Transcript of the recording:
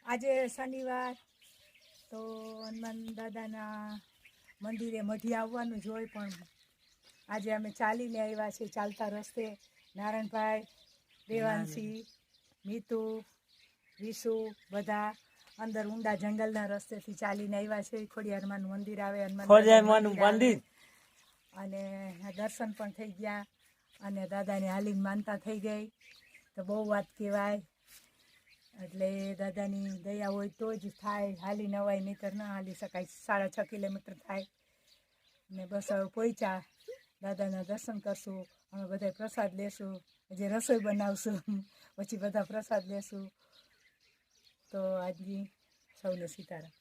આજે શનિવાર તો હનુમાન દાદાના મંદિરે મઢી આવવાનું જ હોય, પણ આજે અમે ચાલીને આવ્યા છીએ. ચાલતા રસ્તે નારાયણભાઈ, દેવાંશી, મીતુ, વિશુ બધા અંદર ઊંડા જંગલના રસ્તેથી ચાલીને આવ્યા છે. ખોડિયારમાંનું મંદિર આવે, હનુમાન મંદિર, અને દર્શન પણ થઈ ગયા અને દાદાની હાલીને માનતા થઈ ગઈ, તો બહુ વાત કહેવાય. એટલે દાદાની દયા હોય તો જ થાય. હાલી નવાય, નહીંતર ના હાલી શકાય. 6.5 કિલોમીટર થાય ને બસ હવે પહોંચ્યા. દાદાના દર્શન કરશું, અમે બધા પ્રસાદ લેશું, હજી રસોઈ બનાવશું, પછી બધા પ્રસાદ લેશું. તો આજની સૌને સીતારામ.